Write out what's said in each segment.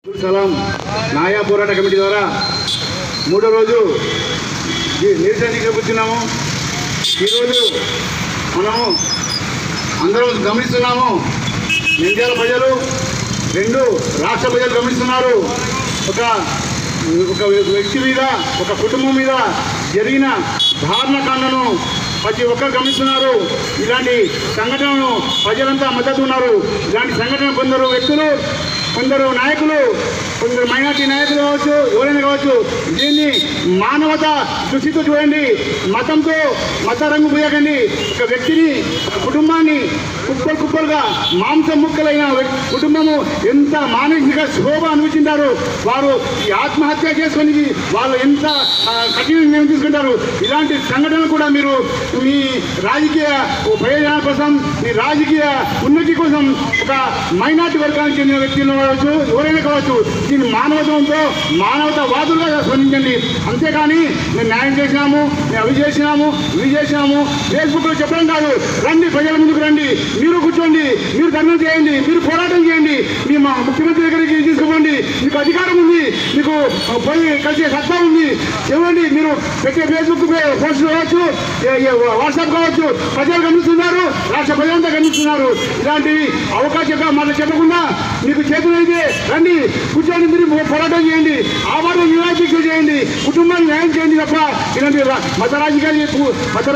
సలాం న్యాయ పోరాట కమిటీ ద్వారా మూడో రోజు నిరసన కూర్చున్నాము. ఈరోజు మనము అందరం గమనిస్తున్నాము, నంద్యాల ప్రజలు, రెండు రాష్ట్ర ప్రజలు గమనిస్తున్నారు. ఒక వ్యక్తి మీద, ఒక కుటుంబం మీద జరిగిన దారుణకాండను ప్రతి ఒక్కరు గమనిస్తున్నారు. ఇలాంటి సంఘటనను ప్రజలంతా మద్దతు ఉన్నారు. ఇలాంటి సంఘటన కొందరు వ్యక్తులు, కొందరు నాయకులు, కొందరు మైనార్టీ నాయకులు కావచ్చు, ఎవరైనా కావచ్చు, దీన్ని మానవత దృష్టితో చూడండి. మతంతో మత రంగు పోయకండి. ఒక వ్యక్తిని, ఒక కుటుంబాన్ని కుప్పలుగా మాంసం ముక్కలైన కుటుంబము ఎంత మానసిక శోభ అనుభవించారు. వారు ఈ ఆత్మహత్య చేసుకొని వాళ్ళు ఎంత కఠిన నిర్ణయం తీసుకుంటారు. ఇలాంటి సంఘటనలు కూడా మీరు మీ రాజకీయ ప్రయోజనాల కోసం, మీ రాజకీయ ఉన్నతి కోసం ఒక మైనార్టీ వర్గానికి చెందిన వ్యక్తులు కావచ్చు, ఎవరైనా కావచ్చు, దీన్ని మానవతావాదులుగా స్పందించండి. అంతేకాని మేము న్యాయం చేసినాము, మేము అవి చేసినాము, ఇవి చేసినాము ఫేస్బుక్లో చెప్పడం కాదు. రండి, ప్రజల ముందుకు రండి, మీరు కూర్చోండి, మీరు ధర్నా చేయండి, మీరు పోరాటం చేయండి, మీ ముఖ్యమంత్రి దగ్గరికి తీసుకుపోండి. మీకు అధికారం ఉంది, మీకు పోయి కలిసే సత్తా ఉంది. ఇవ్వండి, మీరు పెట్టే ఫేస్బుక్ పోస్ట్ కావచ్చు, వాట్సాప్ కావచ్చు, ప్రజలు గమనిస్తున్నారు, రాష్ట్ర ప్రజలంతా గమనిస్తున్నారు. ఇలాంటివి అవకాశంగా మనం చెప్పకుండా మీకు చేతులైతే రండి, కూర్చోండి, మీరు పోరాటం చేయండి, ఆవారం నిరాశిక్ష చేయండి, కుటుంబాన్ని న్యాయం చేయండి తప్ప ఇలాంటి మత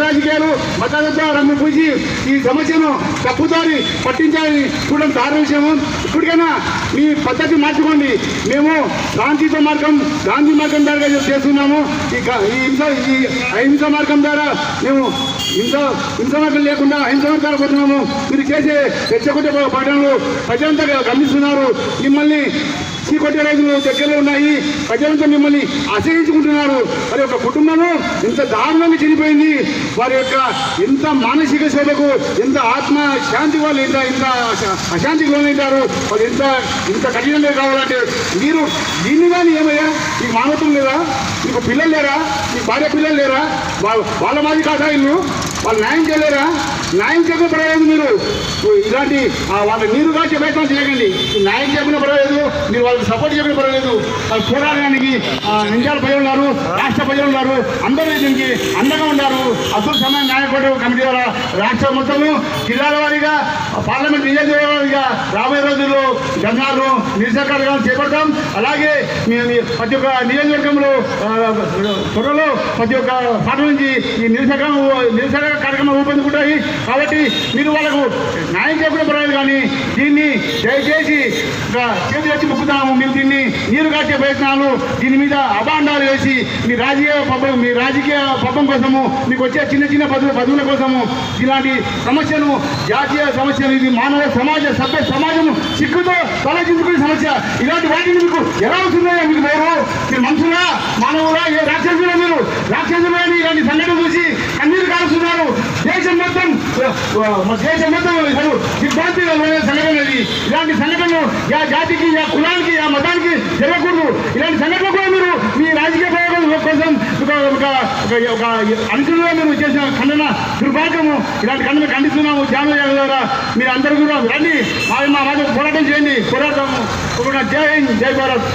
రాజకీయాలు మతాలతో రంగు పూసి ఈ సమస్యను తప్పుదారి పట్టించాలని చూడడం దారుణ విషయము. ఇప్పటికైనా మీ పద్ధతి మార్చుకోండి. మేము శాంతితో మార్గం, గాంధీ మార్గం ద్వారా చేస్తున్నాము. ఈ అహింస మార్గం ద్వారా మేము హింస మార్గం లేకుండా అహింస మార్గాలు పోతున్నాము. మీరు చేసే రెచ్చగొట్టే పట్టణాలు ప్రజలంతా గమనిస్తున్నారు. మిమ్మల్ని చీకొట్టే రోజులు దగ్గరలో ఉన్నాయి. ప్రజలంతా మిమ్మల్ని అసహించుకుంటున్నారు. వారి యొక్క కుటుంబము ఎంత దారుణంగా చనిపోయింది. వారి యొక్క ఎంత మానసిక శోభకు, ఎంత ఆత్మ శాంతి వాళ్ళు ఎంత అశాంతికి లోనవుతారు. వాళ్ళు ఎంత కఠినంగా కావాలంటే మీరు దీన్ని కానీ ఏమయ్యా, మీకు మానవత్వం లేదా? మీకు పిల్లలు లేరా? మీకు భార్య పిల్లలు లేరా? వాళ్ళ మాది కాదా ఇల్లు? వాళ్ళు న్యాయం చేయలేరా? న్యాయం చేయకుండా పర్వాలేదు. మీరు ఇలాంటి వాళ్ళ నీరుగా ప్రయత్నం చేయకండి. న్యాయం చేయకుండా పర్వాలేదు, మీరు వాళ్ళకి సపోర్ట్ చేయకుండా పర్వాలేదు. వాళ్ళు పోరాడడానికి నంద్యాల ప్రజలు ఉన్నారు, రాష్ట్ర ప్రజలు ఉన్నారు, అందరూ దీనికి అండగా ఉన్నారు. అసలు సమయ నాయకుడు కమిటీ ద్వారా రాష్ట్ర మొత్తము జిల్లాల వారీగా, పార్లమెంట్ నియోజకవర్గాల వారీగా రాబోయే రోజుల్లో ధర్నాలు, నిరసన కార్యక్రమాలు చేపడతాం. అలాగే ప్రతి ఒక్క నియోజకవర్గంలో త్వరలో ప్రతి ఒక్క పాట నుంచి ఈ నిరసన కార్యక్రమాలు రూపొందుకుంటాయి. కాబట్టి మీరు వాళ్ళకు న్యాయం చేయకుండా పర్వాలేదు, కానీ దీన్ని దయచేసి చేతులు వచ్చి మొక్కుతున్నాము. మీరు దీన్ని నీరు కాచే ప్రయత్నాలు, దీని మీద అభాండాలు వేసి మీ రాజకీయ పబ్బం కోసము, మీకు వచ్చే చిన్న పదవుల కోసము ఇలాంటి సమస్యను, జాతీయ సమస్యను, ఇది మానవ సభ్య సమాజము సిగ్గుతో తలచించుకునే సమస్య. ఇలాంటి వాటిని మీకు ఎలా వస్తున్నాయో మీకు మీరు మనుషులా, మానవులా, ఏ రాక్షసులా? మీరు రాక్షసులని ఇలాంటి సంఘటన చూసి కన్నీరు కాలుస్తున్నారు. దేశం మొత్తం దిగ్భ్రాంతి సంఘటన. ఇలాంటి సంఘటనలు జాతికి, కులానికి, మతానికి జరగకూడదు. ఇలాంటి సంఘటనలు కూడా మీరు మీ రాజకీయ ప్రయోగాల కోసం ఒక అనుచరులుగా మీరు చేసిన ఖండన దుర్భాగ్యము. ఇలాంటి ఖండన ఖండిస్తున్నాము. జామయ్య ద్వారా మీరు అందరూ కూడా రండి, మా పోరాటం చేయండి. పోరాటం జై హింద్, జై భారత్.